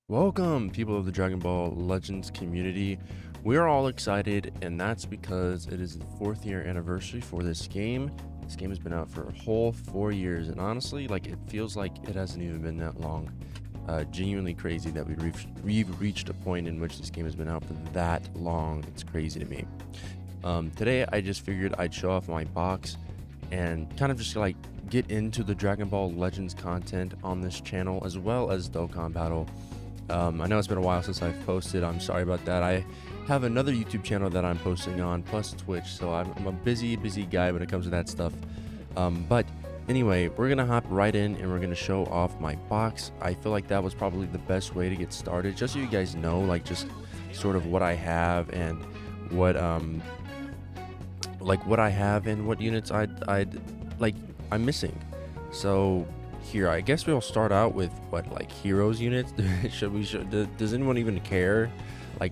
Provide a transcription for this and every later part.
Welcome, people of the Dragon Ball Legends community. We are all excited, and that's because it is the 4th year anniversary for this game. This game has been out for a whole 4 years, and honestly, it feels like it hasn't even been that long. Genuinely crazy that we've reached a point in which this game has been out for that long. It's crazy to me. Today, I just figured I'd show off my box and kind of just get into the Dragon Ball Legends content on this channel, as well as Dokkan Battle. I know it's been a while since I've posted. I'm sorry about that. I have another YouTube channel that I'm posting on, plus Twitch, so I'm a busy guy when it comes to that stuff. But anyway, we're gonna hop right in and we're gonna show off my box. I feel like that was probably the best way to get started, just so you guys know, just sort of what I have and what what I have and what units I'm missing. So here, I guess we'll start out with heroes units. Does anyone even care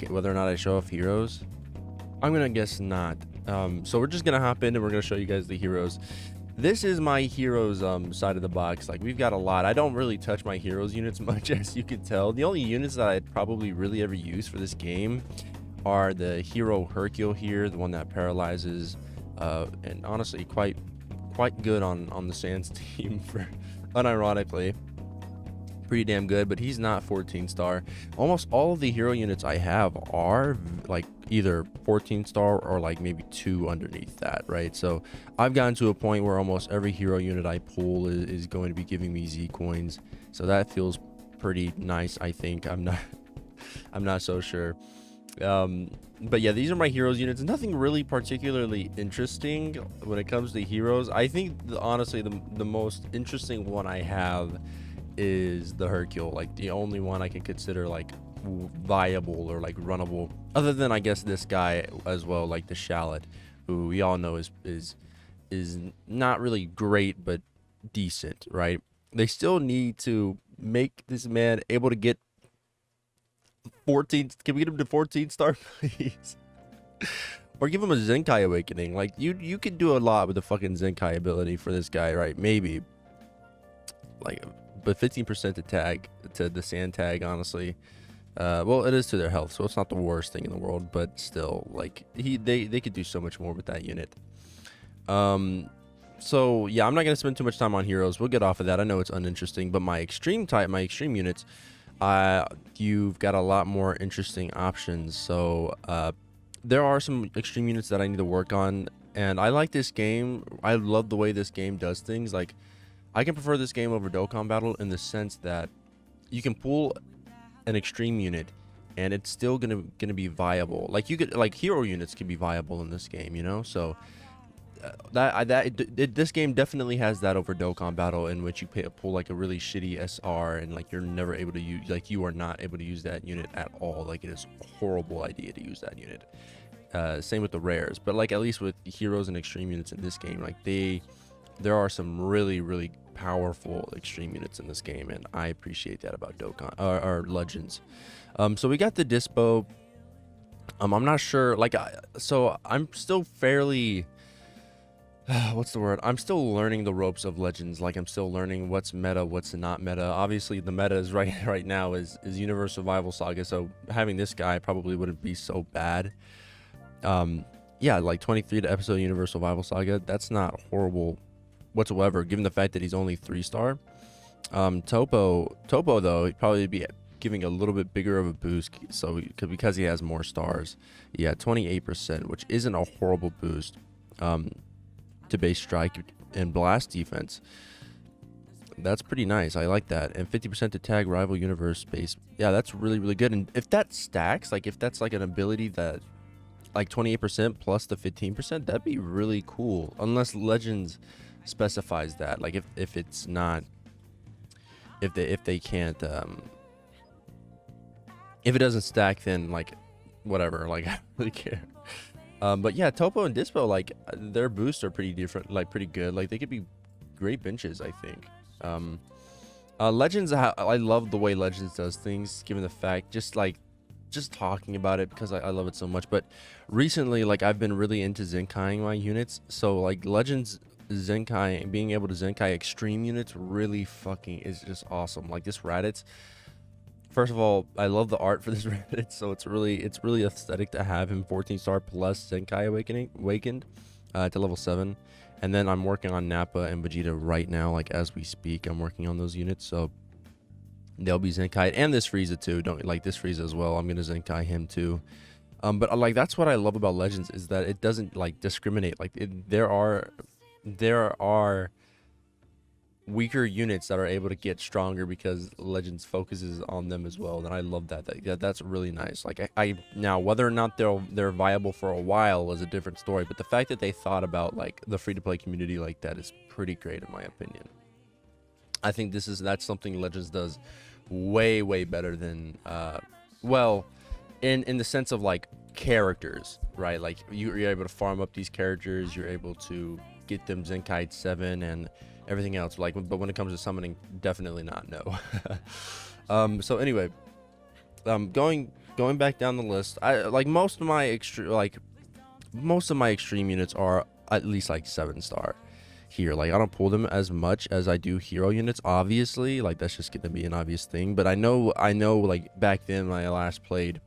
whether or not I show off heroes? I'm gonna guess not. So we're just gonna hop in and we're gonna show you guys the heroes. This is my heroes side of the box. We've got a lot. I don't really touch my heroes units much, as you can tell. The only units that I'd probably really ever use for this game are the hero Hercule here, the one that paralyzes, and honestly quite good on the Saiyans team for unironically pretty damn good, but he's not 14 star. Almost all of the hero units I have are either 14 star or maybe 2 underneath that, right? So I've gotten to a point where almost every hero unit I pull is going to be giving me Z coins, so that feels pretty nice. I think I'm not so sure. But yeah, these are my heroes units. Nothing really particularly interesting when it comes to heroes. I think honestly the most interesting one I have is the Hercule, the only one I can consider viable or runnable, other than I guess this guy as well, the Shallot, who we all know is not really great but decent, right? They still need to make this man able to get 14. Can we get him to 14 star, please? Or give him a Zenkai awakening. You can do a lot with the fucking Zenkai ability for this guy, right? Maybe but 15% to tag to the sand tag, honestly. Well, it is to their health, so it's not the worst thing in the world, but still, they could do so much more with that unit. So yeah, I'm not gonna spend too much time on heroes. We'll get off of that. I know it's uninteresting, but my extreme units, you've got a lot more interesting options. So there are some extreme units that I need to work on, and I like this game. I love the way this game does things. I can prefer this game over Dokkan Battle in the sense that you can pull an extreme unit and it's still gonna be viable. You could hero units can be viable in this game, you know. So this game definitely has that over Dokkan Battle, in which you pull a really shitty SR and you're never able to use, you are not able to use that unit at all. It is a horrible idea to use that unit. Same with the rares, but at least with heroes and extreme units in this game, there are some really powerful extreme units in this game, and I appreciate that about Dokkan or Legends. So we got the Dyspo. I'm not sure, so I'm still fairly what's the word? I'm still learning the ropes of Legends. I'm still learning what's meta, what's not meta. Obviously, the meta is right now is Universe Survival Saga, so having this guy probably wouldn't be so bad. Yeah, 23 to episode Universe Survival Saga, that's not horrible whatsoever, given the fact that he's only 3 star. Topo though, he'd probably be giving a little bit bigger of a boost, so because he has more stars. Yeah, 28%, which isn't a horrible boost to base strike and blast defense. That's pretty nice. I like that. And 50% to tag rival universe base. Yeah, that's really good. And if that stacks, if that's an ability that 28% plus the 15%, that'd be really cool, unless Legends specifies that. If it's not, if they can't, if it doesn't stack, then whatever, I don't really care. But yeah, Topo and Dyspo, their boosts are pretty different, pretty good. They could be great benches, I think. Legends, I love the way Legends does things, given the fact, just talking about it because I love it so much. But recently, I've been really into Zenkaiing my units, so Legends Zenkai, being able to Zenkai extreme units really fucking is just awesome. This Raditz, First of all, I love the art for this Reddit, so it's really aesthetic to have him 14 star plus Zenkai awakened to level 7. And then I'm working on Nappa and Vegeta right now, like as we speak. I'm working on those units, so they'll be Zenkai, and this Frieza too. Don't like this Frieza as well. I'm gonna Zenkai him too. But like that's what I love about Legends, is that it doesn't like discriminate. Like there are weaker units that are able to get stronger because Legends focuses on them as well, and I love that. That's really nice. Like I now, whether or not they're viable for a while is a different story, but the fact that they thought about like the free-to-play community like that is pretty great in my opinion. I think that's something Legends does way better than well, in the sense of like characters, right? Like you're able to farm up these characters, you're able to get them Zenkai 7 and everything else. Like, but when it comes to summoning, definitely not. No. So anyway, going back down the list, I like most of my extreme units are at least like 7-star here. Like I don't pull them as much as I do hero units, obviously. Like that's just gonna be an obvious thing. But I know like back then when I last played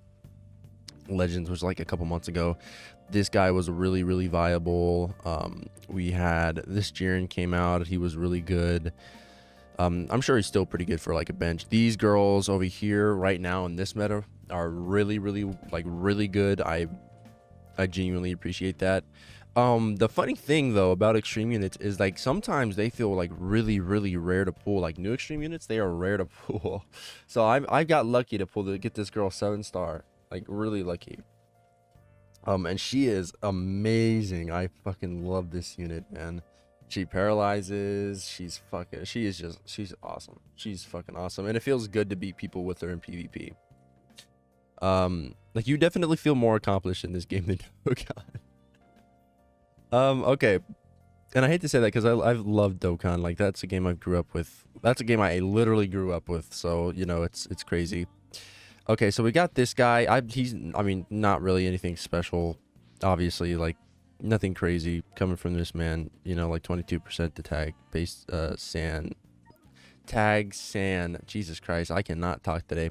Legends, was like a couple months ago, this guy was really viable. We had this Jiren came out, he was really good. I'm sure he's still pretty good for like a bench. These girls over here right now in this meta are really good. I genuinely appreciate that. The funny thing though about extreme units is like sometimes they feel like really rare to pull. Like new extreme units, they are rare to pull. So I got lucky to get this girl 7-star, like really lucky. And she is amazing. I fucking love this unit, man. She paralyzes. She's awesome. She's fucking awesome, and it feels good to beat people with her in PvP. Like you definitely feel more accomplished in this game than Dokkan. Okay, and I hate to say that because I've loved Dokkan. Like that's a game I grew up with. That's a game I literally grew up with. So you know it's crazy. Okay, so we got this guy. I mean, not really anything special, obviously, like nothing crazy coming from this man. You know, like 22% to tag base San. Jesus Christ, I cannot talk today.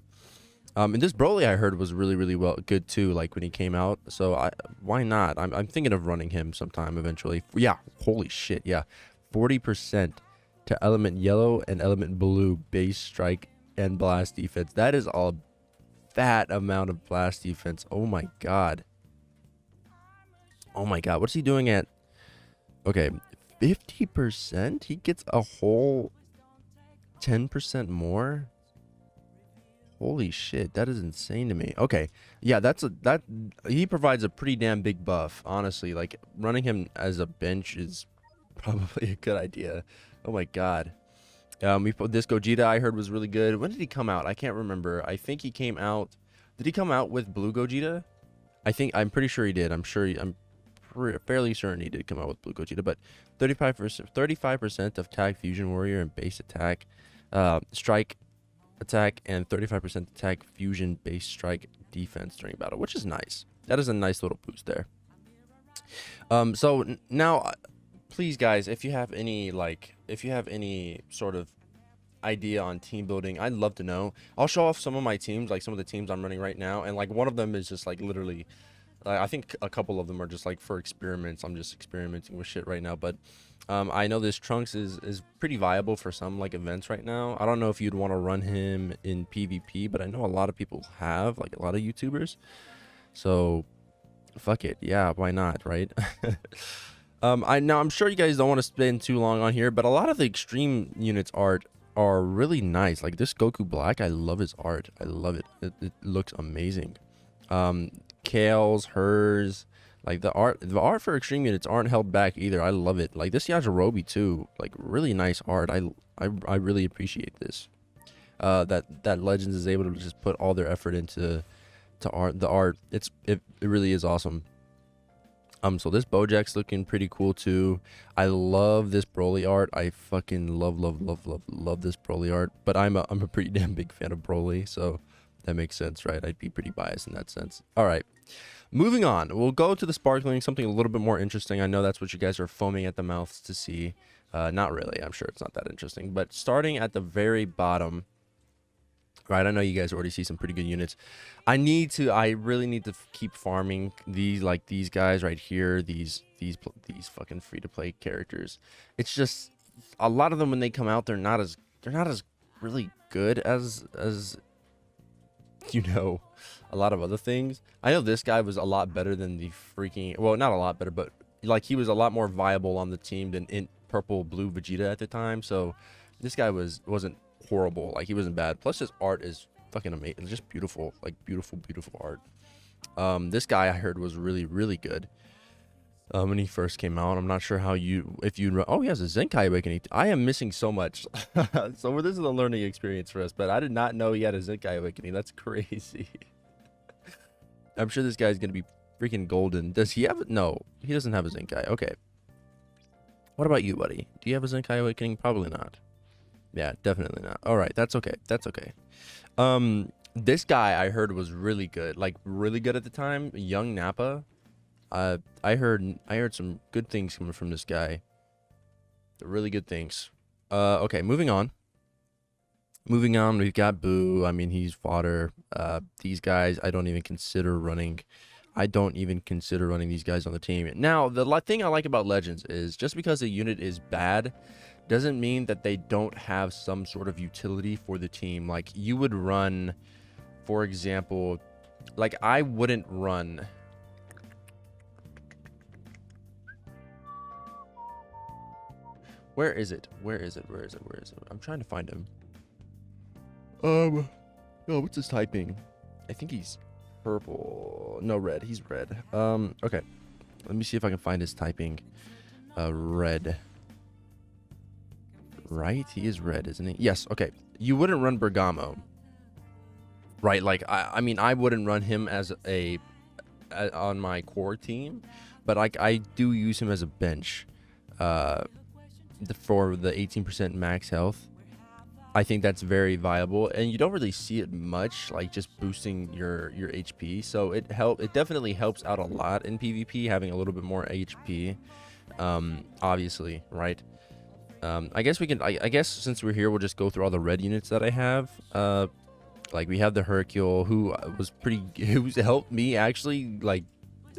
And this Broly I heard was really good too. Like when he came out, so why not? I'm thinking of running him sometime eventually. Yeah, holy shit, yeah, 40% to element yellow and element blue base strike and blast defense. That is all. That amount of blast defense. Oh my god. What's he doing at? Okay, 50%. He gets a whole 10% more. Holy shit, that is insane to me. Okay, yeah, that he provides a pretty damn big buff, honestly. Like running him as a bench is probably a good idea. Oh my god. We put this Gogeta I heard was really good. When did he come out? I can't remember. I think he came out. Did he come out with Blue Gogeta? I'm pretty sure he did. I'm fairly certain he did come out with Blue Gogeta. But 35% of tag fusion warrior and base attack, strike attack, and 35% attack fusion base strike defense during battle, which is nice. That is a nice little boost there. So now, please guys, if you have any sort of idea on team building, I'd love to know. I'll show off some of my teams, like some of the teams I'm running right now, and like one of them is just like literally I think a couple of them are just like for experiments. I'm just experimenting with shit right now, but I know this Trunks is pretty viable for some like events right now. I don't know if you'd want to run him in PvP, but I know a lot of people have, like a lot of YouTubers, so fuck it, yeah, why not, right? I'm sure you guys don't want to spend too long on here, but a lot of the extreme units art are really nice. Like this Goku Black, I love his art. I love it. It looks amazing. Kale's, hers, like the art for extreme units aren't held back either. I love it. Like this Yajirobe too, like really nice art. I really appreciate this. That Legends is able to just put all their effort into art. The art, it really is awesome. So this Bojack's looking pretty cool too. I love this Broly art. I fucking love this Broly art. But I'm a pretty damn big fan of Broly, so that makes sense, right? I'd be pretty biased in that sense. All right, moving on. We'll go to the sparkling, something a little bit more interesting. I know that's what you guys are foaming at the mouths to see. Not really. I'm sure it's not that interesting. But starting at the very bottom, Right, I know you guys already see some pretty good units. I really need to keep farming these guys right here. These fucking free to play characters. It's just a lot of them when they come out, they're not as really good as you know, a lot of other things. I know this guy was a lot better than the freaking, well, not a lot better, but like he was a lot more viable on the team than in purple blue Vegeta at the time. So this guy wasn't horrible. Like he wasn't bad. Plus his art is fucking amazing. It's just beautiful, like beautiful art. This guy I heard was really good. When he first came out, I'm not sure how oh, he has a Zenkai Awakening. I am missing so much. So this is a learning experience for us, but I did not know he had a Zenkai Awakening. That's crazy. I'm sure this guy's gonna be freaking golden. Does he have it? No, he doesn't have a Zenkai. Okay. What about you, buddy? Do you have a Zenkai Awakening? Probably not. Yeah, definitely not. All right, that's okay. That's okay. This guy I heard was really good, like really good at the time. Young Nappa. I heard some good things coming from this guy. Really good things. Okay, moving on. We've got Boo. I mean, he's fodder. These guys, I don't even consider running these guys on the team. Now, the thing I like about Legends is just because a unit is bad doesn't mean that they don't have some sort of utility for the team. Like, you would run, for example, like I wouldn't run... Where is it? I'm trying to find him. Oh, what's his typing? I think he's purple. No, red. He's red. Okay. Let me see if I can find his typing. Red. Right? He is red, isn't he? Yes, okay. You wouldn't run Bergamo. Right, like, I mean, I wouldn't run him as on my core team, but I do use him as a bench. For the 18% max health. I think that's very viable, and you don't really see it much, like just boosting your HP. So it definitely helps out a lot in PvP, having a little bit more HP. Obviously, right? I guess we can. I guess since we're here, we'll just go through all the red units that I have. Like we have the Hercule, who who's helped me actually, like,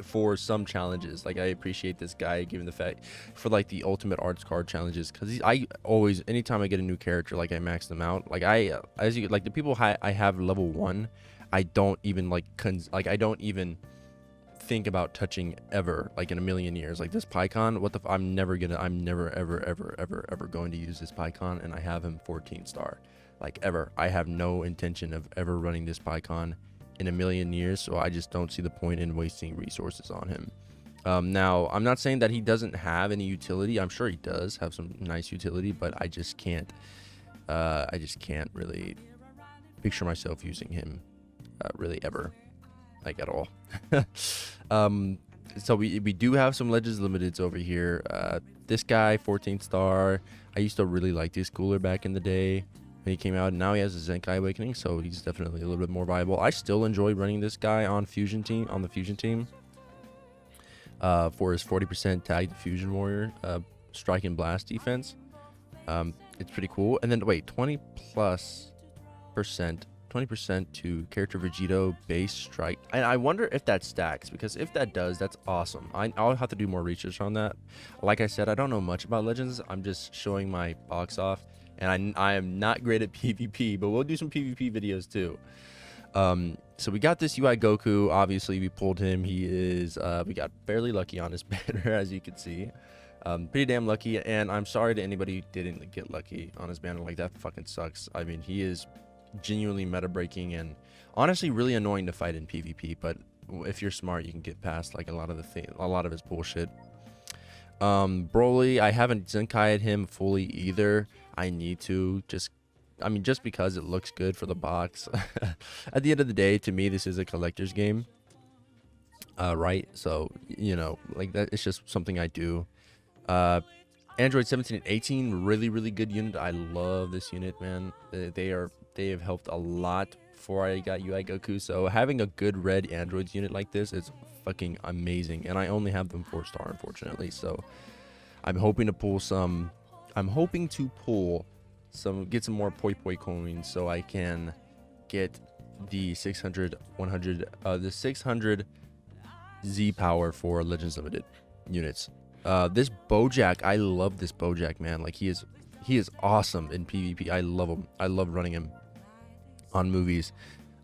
for some challenges. Like I appreciate this guy given the fact for like the ultimate arts card challenges, because I always, anytime I get a new character, like I max them out. Like as you like the people I have level 1, I don't even I don't even think about touching ever, like in a million years. Like this Pycon, I'm never ever going to use this Pycon, and I have him 14 star, like ever. I have no intention of ever running this Pycon in a million years, so I just don't see the point in wasting resources on him. Now, I'm not saying that he doesn't have any utility. I'm sure he does have some nice utility, but I just can't really picture myself using him really ever, like at all. So we do have some Legends Limiteds over here. This guy, 14 star. I used to really like this cooler back in the day. He came out, and now he has a Zenkai Awakening, so he's definitely a little bit more viable. I still enjoy running this guy on the fusion team for his 40% tagged fusion warrior strike and blast defense. It's pretty cool. And then wait, 20% to character Vegito base strike, and I wonder if that stacks, because if that does, that's awesome. I'll have to do more research on that. Like I said, I don't know much about Legends. I'm just showing my box off. And I am not great at PvP, but we'll do some PvP videos too. So we got this UI Goku. Obviously, we pulled him. He is, we got fairly lucky on his banner, as you can see. Pretty damn lucky. And I'm sorry to anybody who didn't get lucky on his banner. Like, that fucking sucks. I mean, he is genuinely meta breaking and honestly really annoying to fight in PvP. But if you're smart, you can get past like a lot of his bullshit. Broly, I haven't Zenkai'd him fully either. I need to just because it looks good for the box. At the end of the day, to me, this is a collector's game. Right? So, you know, like that, it's just something I do. Android 17 and 18, really good unit. I love this unit, man. They have helped a lot before I got UI Goku. So having a good red Androids unit like this is fucking amazing. And I only have them 4-star, unfortunately. So I'm hoping to pull some. Get some more poi coins so I can get the 600, 100, the 600 Z power for Legends Limited units. This Bojack, I love this Bojack, man. Like he is awesome in PvP. I love him. I love running him on movies.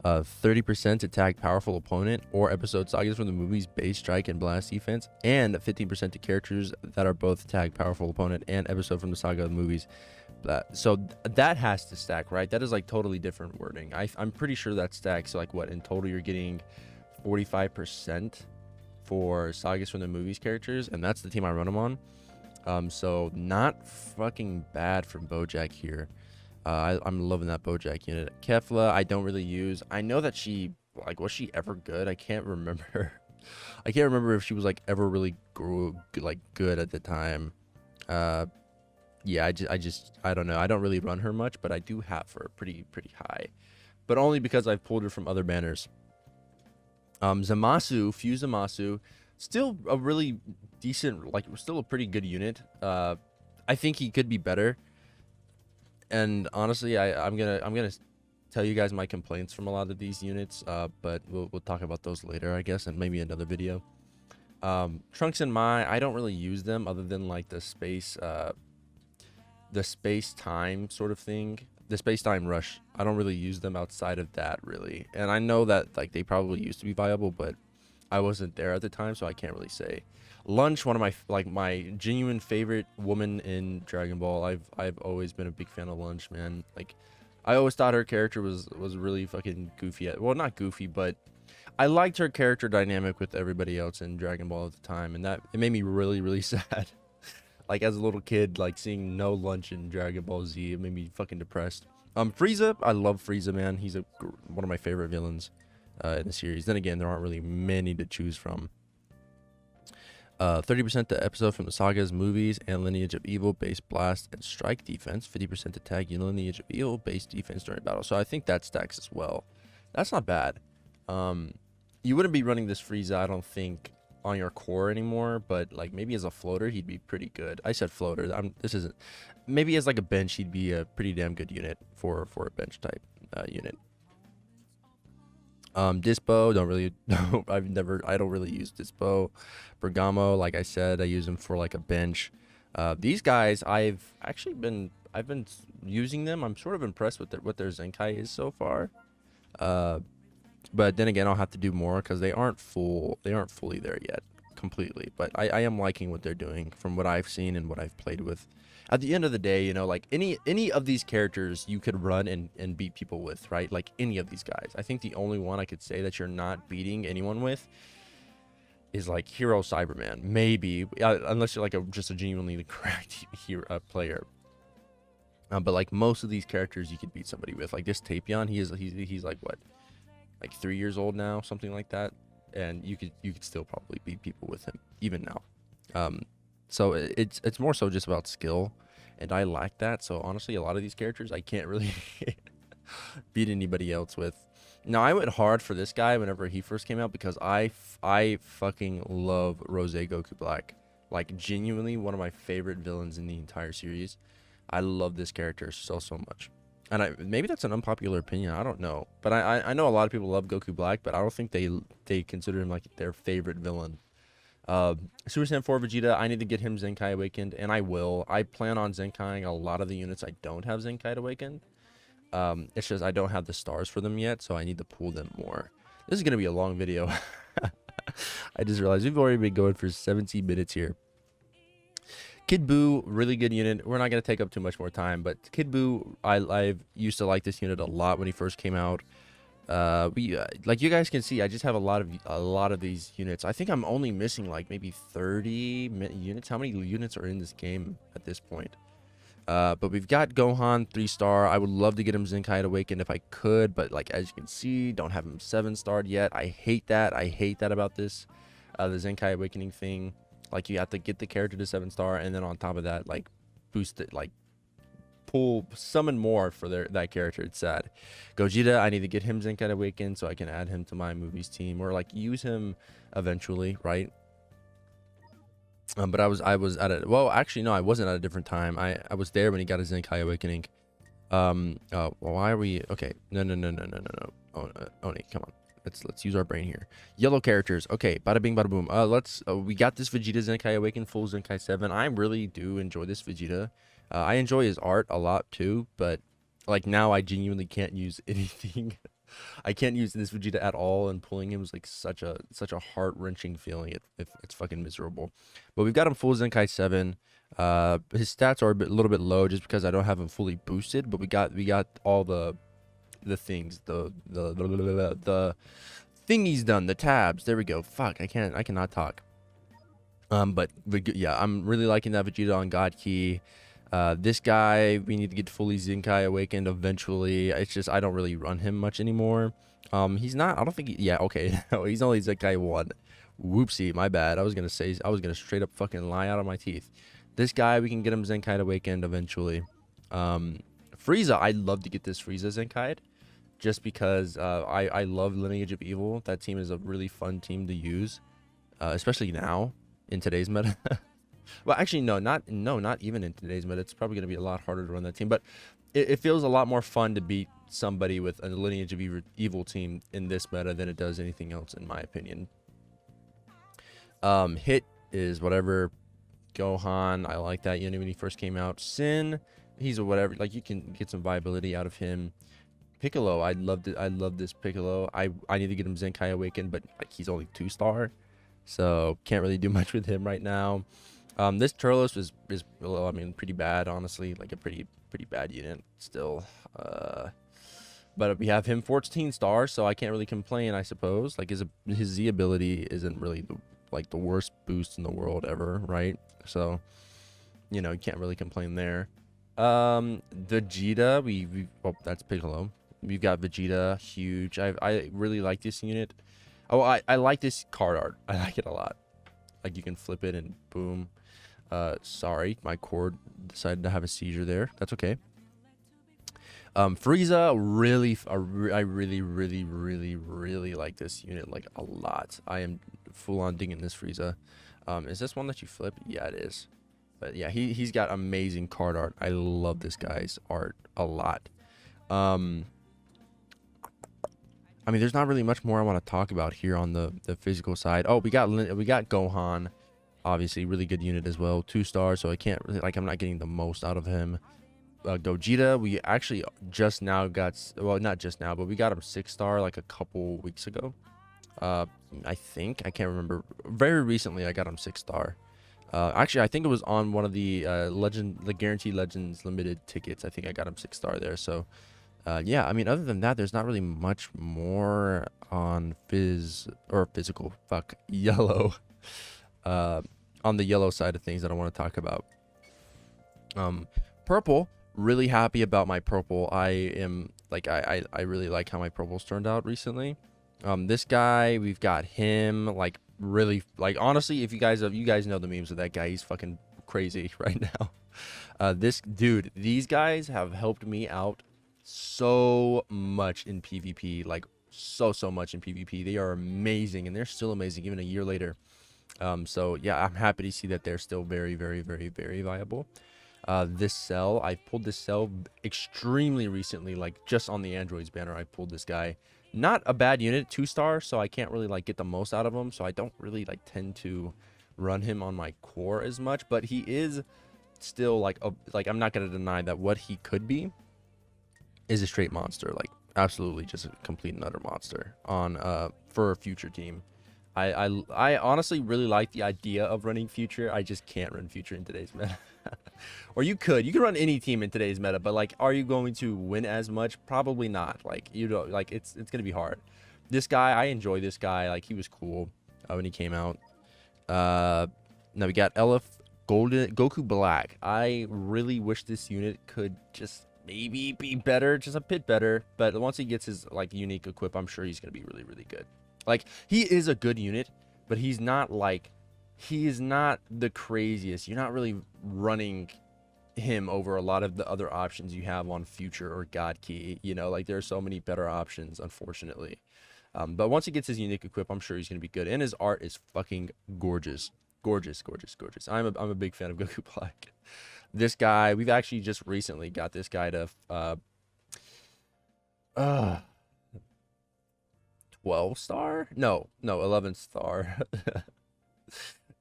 30% to tag powerful opponent or episode sagas from the movies base strike and blast defense, and 15% to characters that are both tag powerful opponent and episode from the saga of the movies. So that has to stack, right? That is like totally different wording. I'm pretty sure that stacks. So like what in total you're getting 45% for sagas from the movies characters, and that's the team I run them on. So not fucking bad from Bojack here. I'm loving that Bojack unit. Kefla, I don't really use. I know that she, like, was she ever good? I can't remember. I can't remember if she was like ever really good at the time. Yeah, I don't know. I don't really run her much, but I do have her pretty high, but only because I've pulled her from other banners. Zamasu, Fuse Zamasu, still a really decent, like still a pretty good unit. I think he could be better. And honestly, I'm gonna tell you guys my complaints from a lot of these units, but we'll talk about those later, I guess, and maybe another video. Trunks and Mai, I don't really use them other than like the space time sort of thing, the space time rush. I don't really use them outside of that really, and I know that like they probably used to be viable, but I wasn't there at the time, so I can't really say. Lunch, one of my genuine favorite woman in Dragon Ball. I've always been a big fan of Lunch, man. Like, I always thought her character was really fucking goofy. Well, not goofy, but I liked her character dynamic with everybody else in Dragon Ball at the time, and that it made me really sad. Like as a little kid, like seeing no Lunch in Dragon Ball Z, it made me fucking depressed. Frieza, I love Frieza, man. He's one of my favorite villains in the series. Then again, there aren't really many to choose from. 30% to episode from the sagas, movies, and Lineage of Evil, base blast and strike defense. 50% to tag Lineage of Evil, base defense during battle. So I think that stacks as well. That's not bad. You wouldn't be running this Frieza, I don't think, on your core anymore, but like maybe as a floater, he'd be pretty good. I said floater. This isn't. Maybe as like a bench, he'd be a pretty damn good unit for a bench type unit. Dyspo, I don't really use Dyspo. Bergamo, like I said, I use them for like a bench. These guys, I've been using them. I'm sort of impressed with what their Zenkai is so far. But then again, I'll have to do more because they aren't fully there yet completely. But I am liking what they're doing from what I've seen and what I've played with. At the end of the day, you know, like any of these characters you could run and beat people with, right? Like any of these guys. I think the only one I could say that you're not beating anyone with is like Hero Cyberman, maybe, unless you're like just a genuinely cracked player. But like most of these characters you could beat somebody with. Like this Tapion, he's like what, like 3 years old now, something like that, and you could still probably beat people with him even now. So it's more so just about skill, and I lack that. So honestly, a lot of these characters I can't really beat anybody else with. Now I went hard for this guy whenever he first came out because I fucking love Rose Goku Black. Like genuinely one of my favorite villains in the entire series. I love this character so much. And maybe that's an unpopular opinion, I don't know. But I know a lot of people love Goku Black, but I don't think they consider him like their favorite villain. Super Saiyan 4 Vegeta, I need to get him Zenkai Awakened, and I will. I plan on Zenkaiing a lot of the units I don't have Zenkai Awakened. It's just I don't have the stars for them yet, so I need to pull them more. This is going to be a long video. I just realized we've already been going for 17 minutes here. Kid Buu, really good unit. We're not going to take up too much more time, but Kid Buu, I used to like this unit a lot when he first came out. Like you guys can see, I just have a lot of these units. I think I'm only missing like maybe 30 units. How many units are in this game at this point? But we've got Gohan 3-star. I would love to get him Zenkai Awakened if I could, but like as you can see, don't have him 7-starred yet. I hate that. I hate that about this, the Zenkai Awakening thing. Like you have to get the character to 7-star, and then on top of that, like boost it, like summon more for that character. It's sad. Gogeta, I need to get him Zenkai Awakened so I can add him to my movies team or like use him eventually, right? But I was at it. Well, actually no, I wasn't at a different time. I was there when he got his Zenkai Awakening. Why are we okay? No. Oh, Oni, come on. Let's use our brain here. Yellow characters. Okay, bada bing, bada boom. We got this Vegeta Zenkai Awakened full Zenkai 7. I really do enjoy this Vegeta. I enjoy his art a lot too, but like now I genuinely can't use anything. I can't use this Vegeta at all, and pulling him is like such a heart-wrenching feeling. It's fucking miserable. But we've got him full Zenkai 7. His stats are a little bit low just because I don't have him fully boosted, but we got all the things, the thing he's done, the tabs. There we go. Fuck, I cannot talk. But yeah, I'm really liking that Vegeta on God Key. This guy, we need to get fully Zenkai Awakened eventually. It's just I don't really run him much anymore. He's not. I don't think. Yeah, okay. No, he's only Zenkai 1. Whoopsie, my bad. I was gonna straight up fucking lie out of my teeth. This guy, we can get him Zenkai Awakened eventually. Frieza, I'd love to get this Frieza Zenkai, just because I love Lineage of Evil. That team is a really fun team to use, especially now in today's meta. Well, actually, not even in today's meta. It's probably going to be a lot harder to run that team, but it feels a lot more fun to beat somebody with a Lineage of Evil team in this meta than it does anything else, in my opinion. Hit is whatever. Gohan, I like that unit when he first came out. Sin, he's a whatever. Like, you can get some viability out of him. Piccolo, I love this Piccolo. I need to get him Zenkai Awakened, but like he's only 2-star, so can't really do much with him right now. This Turles is well, I mean, pretty bad, honestly. Like a pretty bad unit still. But we have him 14-star, so I can't really complain, I suppose. Like his Z ability isn't really the worst boost in the world ever, right? So, you know, you can't really complain there. Vegeta, well, that's Piccolo. We've got Vegeta, huge. I really like this unit. Oh, I like this card art. I like it a lot. Like, you can flip it and boom. Sorry, my cord decided to have a seizure there. That's okay. Frieza, I really like this unit, like, a lot. I am full on digging this Frieza. Is this one that you flip? Yeah, it is. But yeah, he's got amazing card art. I love this guy's art a lot. I mean, there's not really much more I want to talk about here on the physical side. Oh, we got Gohan, obviously really good unit as well, 2-star. So I can't really, like, I'm not getting the most out of him. Gogeta, we actually just now got, well, not just now, but we got him 6-star like a couple weeks ago. I think, I can't remember. Very recently, I got him 6-star. Actually, I think it was on one of the Guaranteed Legends limited tickets. I think I got him 6-star there. So, yeah, I mean, other than that, there's not really much more on physical. Fuck, yellow. On the yellow side of things that I want to talk about. Purple, really happy about my purple. I am like, I really like how my purple's turned out recently. This guy, we've got him, like, really, like, honestly, if you guys know the memes of that guy, he's fucking crazy right now. This dude, these guys have helped me out so much in PvP, like so much in PvP. They are amazing, and they're still amazing even a year later. So yeah, I'm happy to see that they're still very viable. This cell, I pulled this cell extremely recently, like just on the Androids banner. I pulled this guy. Not a bad unit, 2-star, so I can't really like get the most out of him, so I don't really like tend to run him on my core as much, but he is still like I'm not gonna deny that what he could be is a straight monster, like absolutely just a complete and utter monster on for a future team. I honestly really like the idea of running future. I just can't run future in today's meta. Or you could run any team in today's meta, but like, are you going to win as much? Probably not. Like, you don't, like, it's gonna be hard. This guy, I enjoy this guy. Like, he was cool when he came out. Now we got Goku Black. I really wish this unit could just maybe be better, just a bit better. But once he gets his like unique equip, I'm sure he's gonna be really good. Like, he is a good unit, but he's not like, he is not the craziest. You're not really running him over a lot of the other options you have on Future or God Key. You know, like, there are so many better options, unfortunately. But once he gets his unique equip, I'm sure he's going to be good. And his art is fucking gorgeous. Gorgeous, gorgeous, gorgeous. I'm a big fan of Goku Black. This guy, we've actually just recently got this guy to uh 12 star? No, 11 star.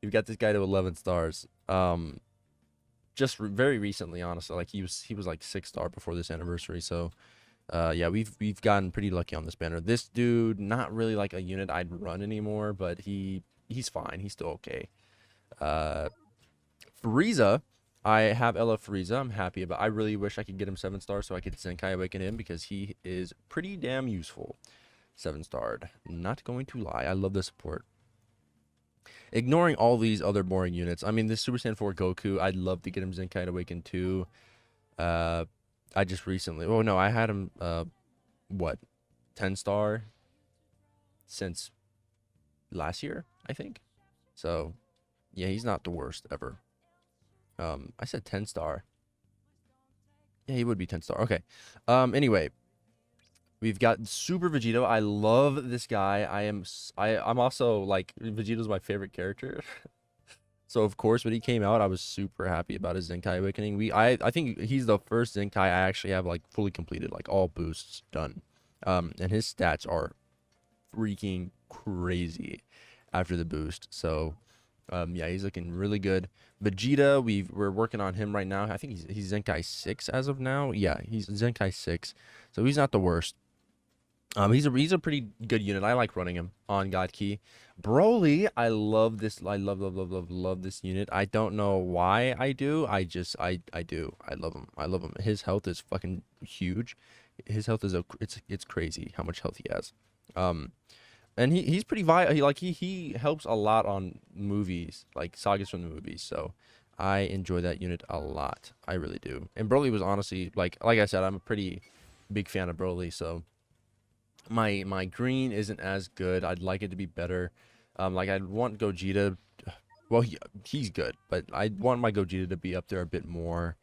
We've got this guy to 11 stars. Just very recently, honestly. Like he was like 6 star before this anniversary. So, yeah, we've gotten pretty lucky on this banner. This dude, not really like a unit I'd run anymore, but he's fine. He's still okay. Uh, Frieza, I have LF Frieza. I'm happy about. I really wish I could get him 7 star so I could Zenkai Awaken him because he is pretty damn useful. 7-starred. Not going to lie. I love the support. Ignoring all these other boring units. I mean, this Super Saiyan 4 Goku, I'd love to get him Zenkai Awaken too. I just recently. Oh no, I had him. What, 10-star since last year, I think. So, yeah, he's not the worst ever. I said 10-star. Yeah, he would be 10-star. Okay. Anyway, we've got Super Vegito. I love this guy. I'm also like Vegito's my favorite character. So of course when he came out, I was super happy about his Zenkai Awakening. I think he's the first Zenkai I actually have like fully completed, like all boosts done. And his stats are freaking crazy after the boost. So yeah, he's looking really good. Vegeta, we're working on him right now. I think he's Zenkai 6 as of now. Yeah, he's Zenkai 6. So he's not the worst. He's a pretty good unit. I like running him on God Key. Broly, I love this. I love this unit. I don't know why I do. I do. I love him. I love him. His health is fucking huge. His health is it's crazy how much health he has. And he's pretty he helps a lot on movies, like sagas from the movies. So I enjoy that unit a lot. I really do. And Broly was honestly like I said, I'm a pretty big fan of Broly. So my green isn't as good. I'd like it to be better. Like I'd want Gogeta. Well, he's good, but I want my Gogeta to be up there a bit more.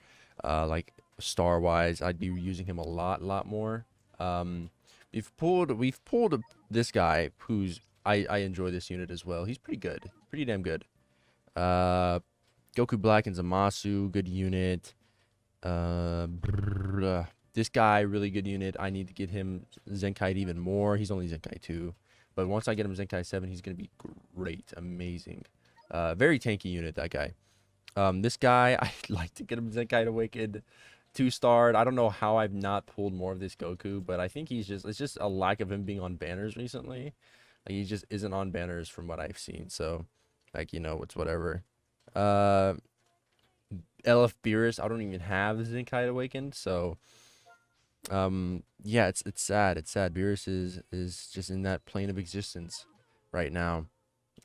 Like star wise, I'd be using him a lot more. We've pulled this guy who's I enjoy this unit as well. He's pretty good, pretty damn good. Goku Black and Zamasu, good unit. This guy, really good unit. I need to get him Zenkai even more. He's only Zenkai 2. But once I get him Zenkai 7, he's going to be great. Amazing. Very tanky unit, that guy. This guy, I'd like to get him Zenkai Awakened 2-starred. I don't know how I've not pulled more of this Goku, but I think it's just a lack of him being on banners recently. Like, he just isn't on banners from what I've seen. So, like, it's whatever. LF Beerus, I don't even have Zenkai Awakened, so... yeah, it's sad. It's sad. Beerus is just in that plane of existence right now.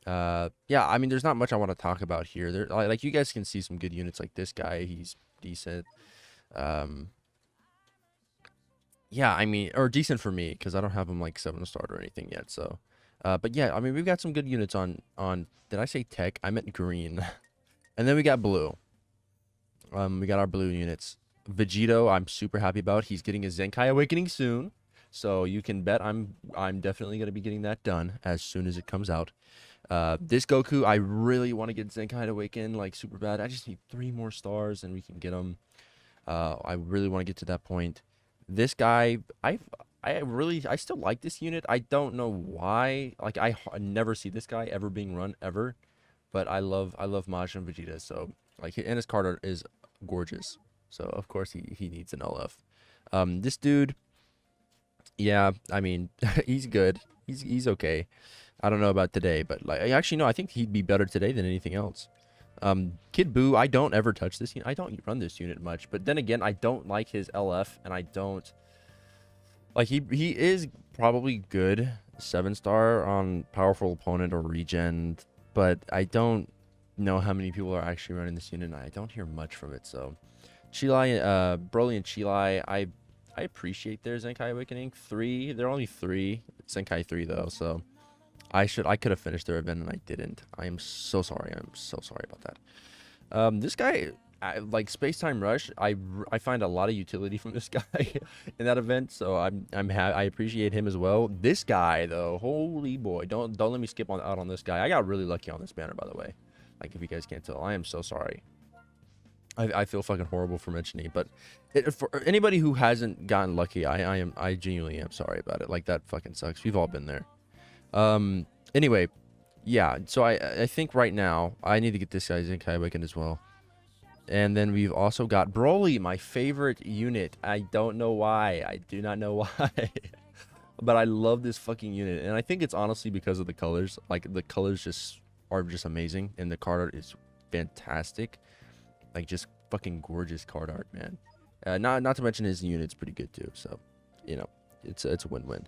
Yeah, I mean, there's not much I want to talk about here. There, like you guys can see some good units like this guy. He's decent. Yeah, I mean, or decent for me because I don't have him like 7-star or anything yet. So, but yeah, I mean, we've got some good units on. Did I say tech? I meant green. And then we got blue. We got our blue units. Vegito, I'm super happy about. He's getting his Zenkai Awakening soon, so you can bet I'm definitely gonna be getting that done as soon as it comes out. This Goku, I really want to get Zenkai Awaken like super bad. I just need 3 more stars and we can get him. I really want to get to that point. This guy, I still like this unit. I don't know why. Like I never see this guy ever being run ever, but I love Majin Vegeta. So like, and his card art is gorgeous. So of course he needs an LF. This dude, yeah, I mean he's good. He's okay. I don't know about today, but like actually no, I think he'd be better today than anything else. Kid Buu, I don't ever touch this unit. I don't run this unit much, but then again, I don't like his LF, and I don't like he is probably good 7-star on powerful opponent or regen, but I don't know how many people are actually running this unit, and I don't hear much from it. So Chilai, Broly and Chilai, I appreciate their Zenkai Awakening 3. They're only 3 Zenkai 3 though, so I could have finished their event and I didn't. I am so sorry. I'm so sorry about that. This guy, like Space Time Rush, I find a lot of utility from this guy in that event, so I appreciate him as well. This guy though, holy boy, don't let me skip out on this guy. I got really lucky on this banner, by the way. Like, if you guys can't tell, I am so sorry. I feel fucking horrible for mentioning it, but for anybody who hasn't gotten lucky, I genuinely am sorry about it. Like, that fucking sucks. We've all been there. Anyway, yeah. So I think right now I need to get this guy Zenkai Awakened as well. And then we've also got Broly, my favorite unit. I don't know why. I do not know why. But I love this fucking unit, and I think it's honestly because of the colors. Like, the colors are just amazing, and the card art is fantastic. Like, just fucking gorgeous card art, man. Not to mention his unit's pretty good too. So, you know, it's a win-win.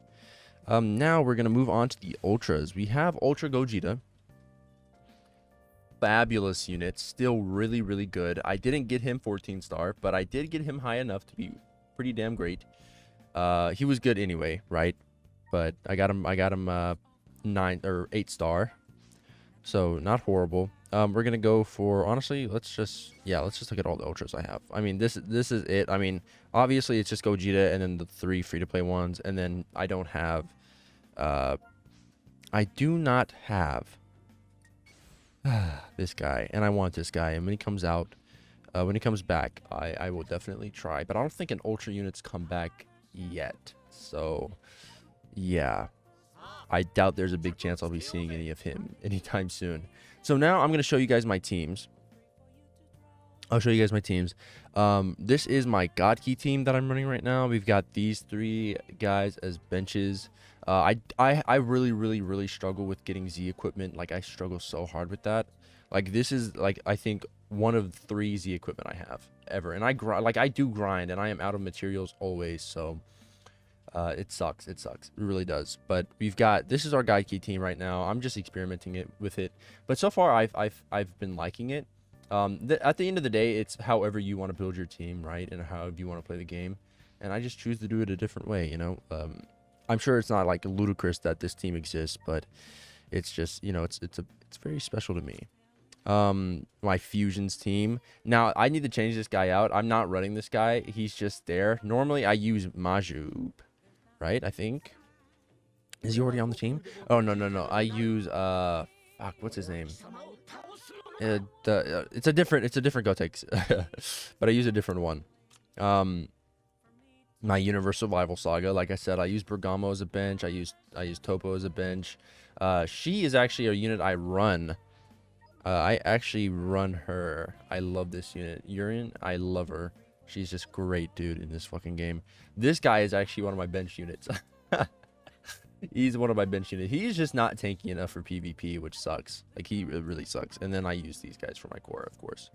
Now we're gonna move on to the ultras. We have Ultra Gogeta. Fabulous unit, still really, really good. I didn't get him 14 star, but I did get him high enough to be pretty damn great. He was good anyway, right? But I got him 9 or 8 star. So not horrible. We're gonna go for, honestly, let's just look at all the ultras I have. I mean, this is it. I mean, obviously it's just Gogeta and then the 3 free-to-play ones, and then I don't have I do not have this guy, and I want this guy. And when he comes out, when he comes back, I will definitely try. But I don't think an ultra unit's come back yet. So yeah, I doubt there's a big chance I'll be seeing any of him anytime soon. So now I'm going to show you guys my teams. I'll show you guys my teams. This is my God Key team that I'm running right now. We've got these 3 guys as benches. I really struggle with getting Z equipment. Like, I struggle so hard with that. Like, this is, like, I think one of 3 Z equipment I have ever. And I do grind, and I am out of materials always. So it sucks. It really does. But this is our God Key team right now. I'm just experimenting with it. But so far I've been liking it. At the end of the day, it's however you want to build your team, right? And however you want to play the game. And I just choose to do it a different way, you know? I'm sure it's not like ludicrous that this team exists, but it's just, you know, it's very special to me. My fusions team. Now, I need to change this guy out. I'm not running this guy. He's just there. Normally, I use Maju, right? I think. Is he already on the team? Oh, no. I use, fuck, what's his name? It's a different Gotenks, but I use a different one. My Universal Rival Saga, like I said, I use Bergamo as a bench. I use Topo as a bench. She is actually a unit I run. I actually run her. I love this unit. Urine, I love her. She's just great, dude, in this fucking game. This guy is actually one of my bench units. He's one of my bench units. He's just not tanky enough for PvP, which sucks. Like, he really sucks. And then I use these guys for my core, of course.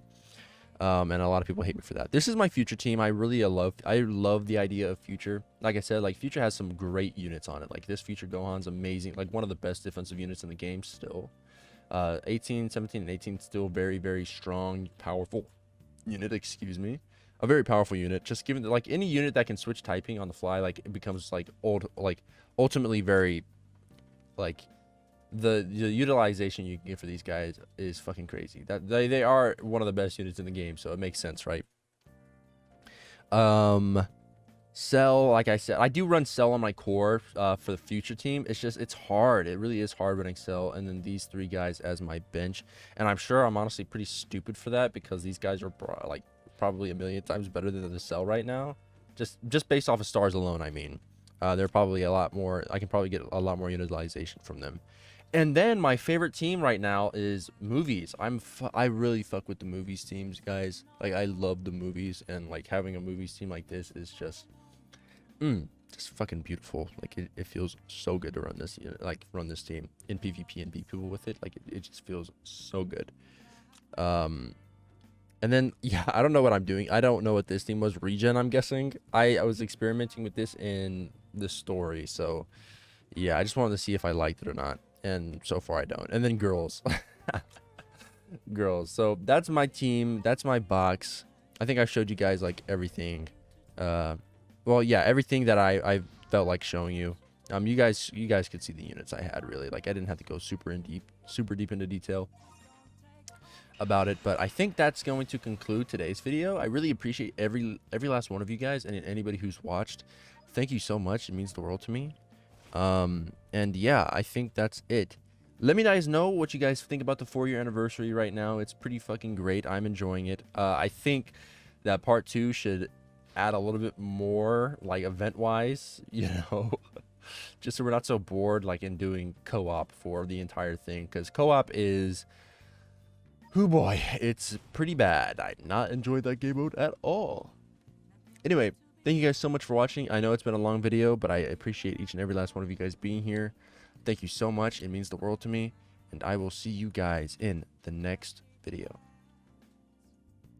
And a lot of people hate me for that. This is my future team. I love the idea of future. Like I said, like, future has some great units on it. Like, this future Gohan's amazing. Like, one of the best defensive units in the game still. 18, 17, and 18 still very, very strong, powerful unit. Excuse me. A very powerful unit. Just given that, like, any unit that can switch typing on the fly, like, it becomes like ultimately very, like, the utilization you get for these guys is fucking crazy. That they are one of the best units in the game, so it makes sense, right? Cell, like I said, I do run Cell on my core for the future team. It's just, it's hard. It really is hard running Cell, and then these 3 guys as my bench. And I'm sure I'm honestly pretty stupid for that, because these guys are like probably a million times better than the Cell right now. Just based off of stars alone, I mean. They're probably a lot more, I can probably get a lot more utilization from them. And then my favorite team right now is movies. I really fuck with the movies teams, guys. Like, I love the movies, and like having a movies team like this is just fucking beautiful. Like, it feels so good to run this, you know, like run this team in PvP and beat people with it. Like, it just feels so good. And then, yeah, I don't know what I'm doing. I don't know what this team was. Regen, I'm guessing. I was experimenting with this in the story, so yeah, I just wanted to see if I liked it or not. And so far I don't. And then girls. Girls. So that's my team. That's my box. I think I showed you guys like everything. Well, yeah, everything that I felt like showing you. You guys could see the units I had, really. Like, I didn't have to go super deep into detail about it, but I think that's going to conclude today's video. I really appreciate every last one of you guys, and anybody who's watched. Thank you so much. It means the world to me. And yeah, I think that's it. Let me guys know what you guys think about the 4-year anniversary right now. It's pretty fucking great. I'm enjoying it. I think that part 2 should add a little bit more, like, event-wise, you know, just so we're not so bored, like, in doing co-op for the entire thing, because co-op is, oh boy, it's pretty bad. I did not enjoy that game mode at all. Anyway, thank you guys so much for watching. I know it's been a long video, but I appreciate each and every last one of you guys being here. Thank you so much. It means the world to me, and I will see you guys in the next video.